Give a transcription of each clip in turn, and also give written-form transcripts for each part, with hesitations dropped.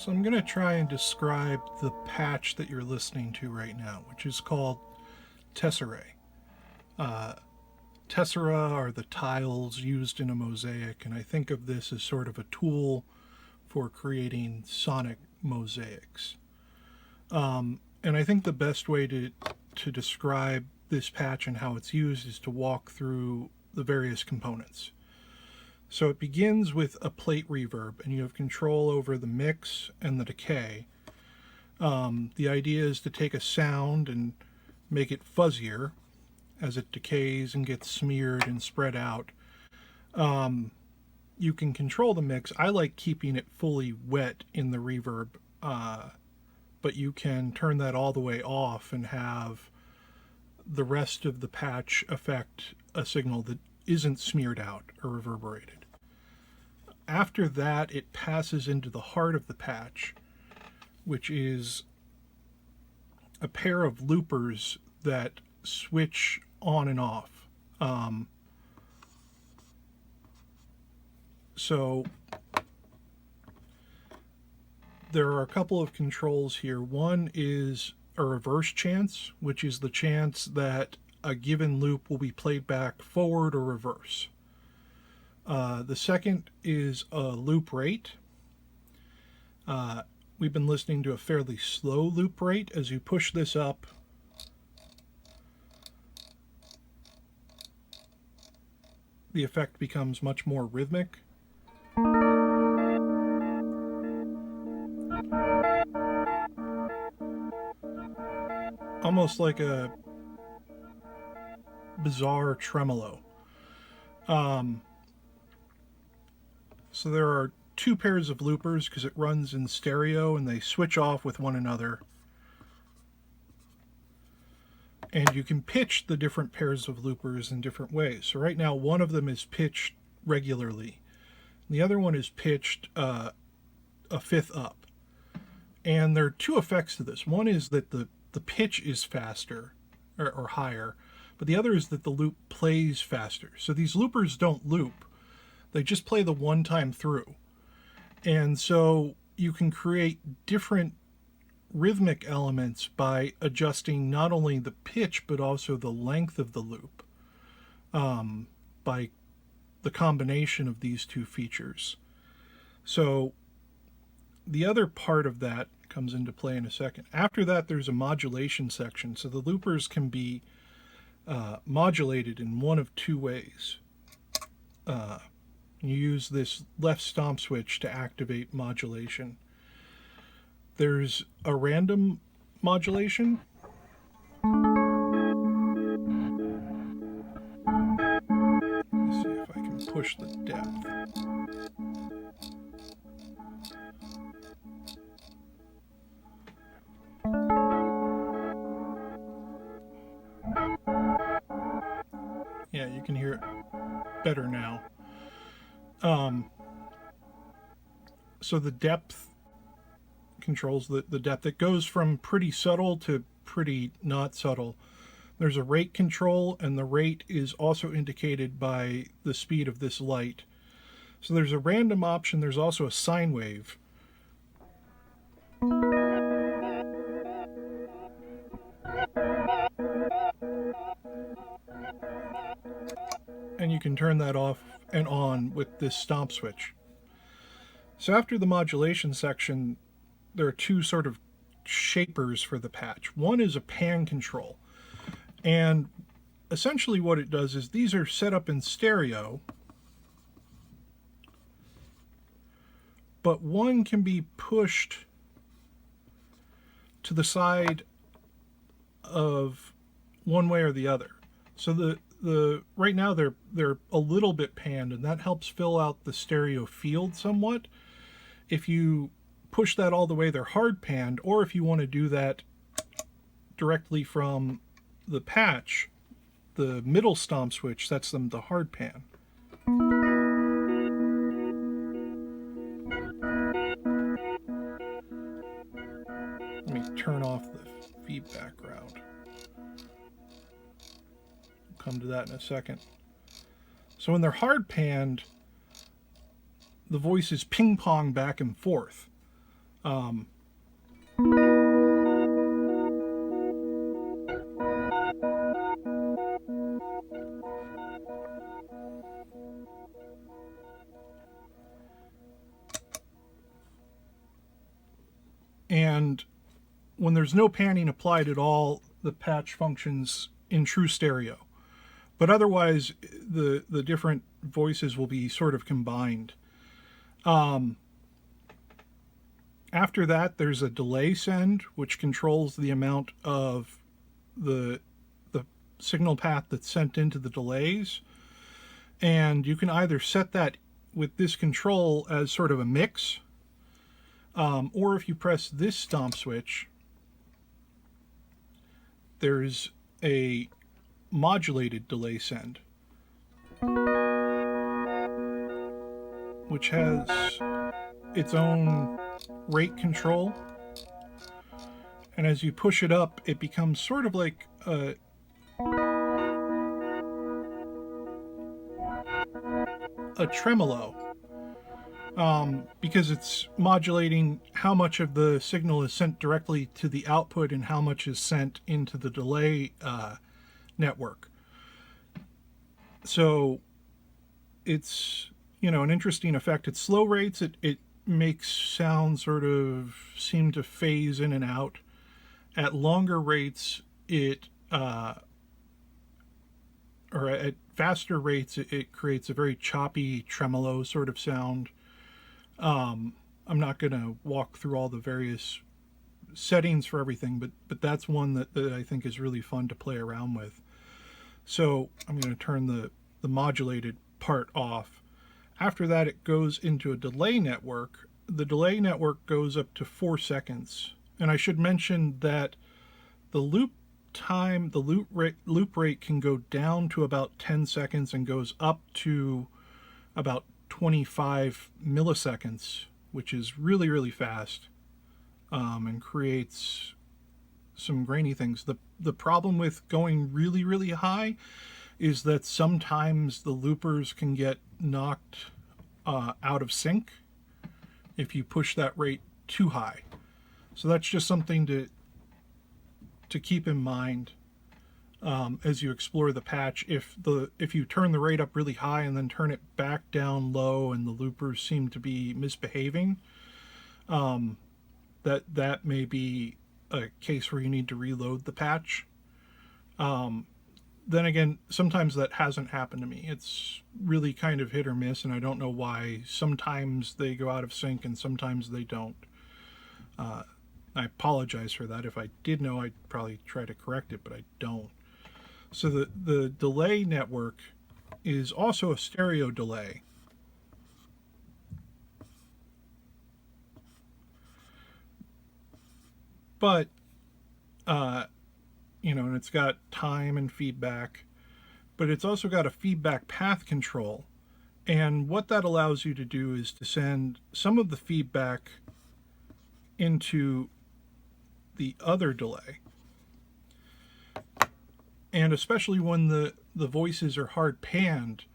So I'm going to try and describe the patch that you're listening to right now, which is called Tesserae. Tesserae are the tiles used in a mosaic, and I think of this as sort of a tool for creating sonic mosaics. And I think the best way to describe this patch and how it's used is to walk through the various components. So it begins with a plate reverb, and you have control over the mix and the decay. The idea is to take a sound and make it fuzzier as it decays and gets smeared and spread out. You can control the mix. I like keeping it fully wet in the reverb, but you can turn that all the way off and have the rest of the patch affect a signal that isn't smeared out or reverberated. After that, it passes into the heart of the patch, which is a pair of loopers that switch on and off. So there are a couple of controls here. One is a reverse chance, which is the chance that a given loop will be played back forward or reverse. The second is a loop rate. We've been listening to a fairly slow loop rate. As you push this up, the effect becomes much more rhythmic. Almost like a bizarre tremolo. So there are two pairs of loopers because it runs in stereo and they switch off with one another. And you can pitch the different pairs of loopers in different ways. So right now one of them is pitched regularly. The other one is pitched a fifth up. And there are two effects to this. One is that the pitch is faster or higher, but the other is that the loop plays faster. So these loopers don't loop. They just play the one time through. And so you can create different rhythmic elements by adjusting not only the pitch but also the length of the loop by the combination of these two features. So the other part of that comes into play in a second. After that, there's a modulation section. So the loopers can be modulated in one of two ways. You use this left stomp switch to activate modulation. There's a random modulation. Let's see if I can push the depth. Yeah, you can hear it better now. So the depth controls the depth. It goes from pretty subtle to pretty not subtle. There's a rate control, and the rate is also indicated by the speed of this light. So there's a random option. There's also a sine wave. And you can turn that off and on with this stomp switch. So after the modulation section, there are two sort of shapers for the patch. One is a pan control. And essentially what it does is these are set up in stereo, but one can be pushed to the side of one way or the other. So the right now they're a little bit panned, and that helps fill out the stereo field somewhat. If you push that all the way, they're hard panned, or if you want to do that directly from the patch, the middle stomp switch sets them to hard pan. Let me turn off the feedback route. Come to that in a second. So when they're hard panned, the voices ping pong back and forth. Um, and when there's no panning applied at all, the patch functions in true stereo. But otherwise, the different voices will be sort of combined. After that, there's a delay send, which controls the amount of the signal path that's sent into the delays. And you can either set that with this control as sort of a mix, or if you press this stomp switch, there's a modulated delay send, which has its own rate control. And as you push it up, it becomes sort of like a tremolo, because it's modulating how much of the signal is sent directly to the output and how much is sent into the delay network. So it's, an interesting effect. At slow rates, it makes sound sort of seem to phase in and out. At longer rates, or at faster rates, it creates a very choppy tremolo sort of sound. I'm not going to walk through all the various settings for everything, but that's one that I think is really fun to play around with. So I'm going to turn the modulated part off. After that, it goes into a delay network. The delay network goes up to 4 seconds. And I should mention that the loop time, the loop rate can go down to about 10 seconds and goes up to about 25 milliseconds, which is really, really fast, and creates some grainy things. The problem with going really, really high is that sometimes the loopers can get knocked out of sync if you push that rate too high. So that's just something to keep in mind as you explore the patch. If you turn the rate up really high and then turn it back down low and the loopers seem to be misbehaving, that may be a case where you need to reload the patch. Then again, sometimes that hasn't happened to me. It's really kind of hit or miss, and I don't know why. Sometimes they go out of sync and sometimes they don't. I apologize for that. If I did know, I'd probably try to correct it, but I don't. So the delay network is also a stereo delay. But, and it's got time and feedback, but it's also got a feedback path control. And what that allows you to do is to send some of the feedback into the other delay. And especially when the voices are hard panned,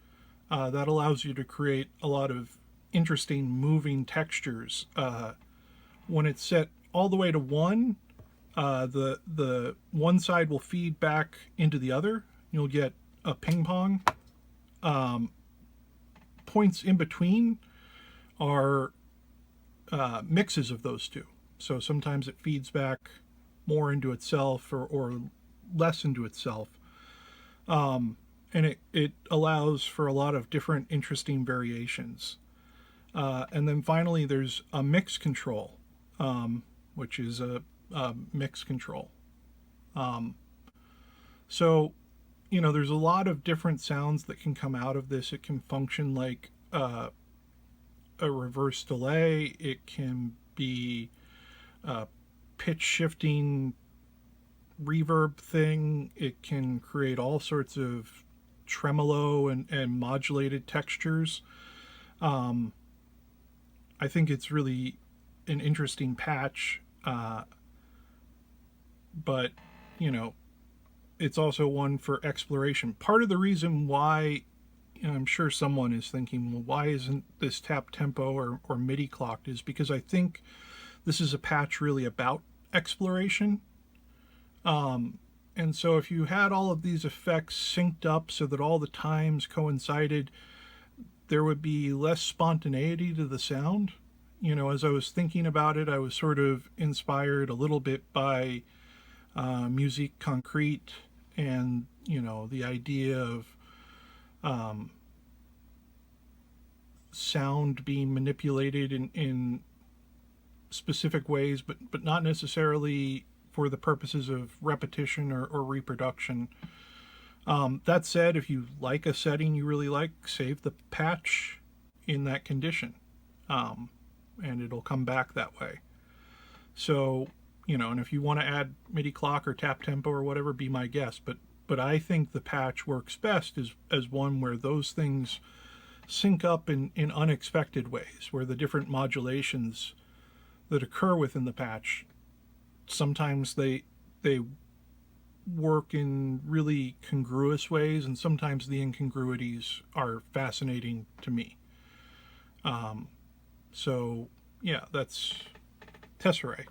that allows you to create a lot of interesting moving textures. When it's set all the way to 1, the one side will feed back into the other. You'll get a ping pong. Points in between are mixes of those two. So sometimes it feeds back more into itself or less into itself. And it allows for a lot of different interesting variations. And then finally, there's a mix control, which is a mix control. So, there's a lot of different sounds that can come out of this. It can function like a reverse delay. It can be a pitch shifting reverb thing. It can create all sorts of tremolo and modulated textures. I think it's really an interesting patch, but it's also one for exploration. Part of the reason why, I'm sure someone is thinking, well, why isn't this tap tempo or MIDI clocked, is because I think This is a patch really about exploration. And so if you had all of these effects synced up so that all the times coincided, there would be less spontaneity to the sound. You know, as I was thinking about it, I was sort of inspired a little bit by Musique Concrete and, you know, the idea of sound being manipulated in specific ways, but not necessarily for the purposes of repetition or reproduction. That said, if you like a setting you really like, save the patch in that condition, and it'll come back that way. So, you know, and if you want to add MIDI clock or tap tempo or whatever, be my guest. But I think the patch works best as one where those things sync up in unexpected ways, where the different modulations that occur within the patch, sometimes they work in really congruous ways, and sometimes the incongruities are fascinating to me. So yeah, that's Tesserae.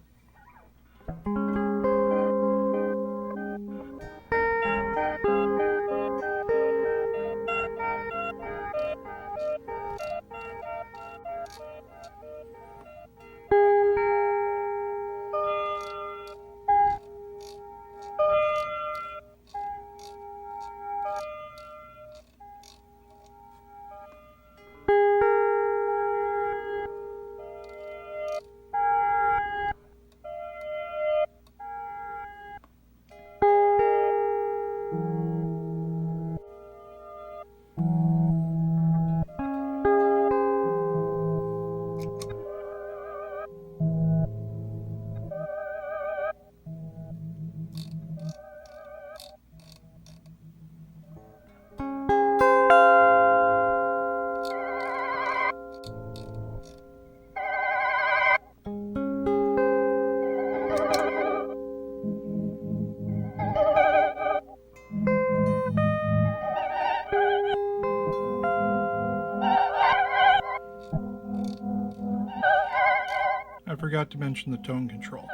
I forgot to mention the tone control.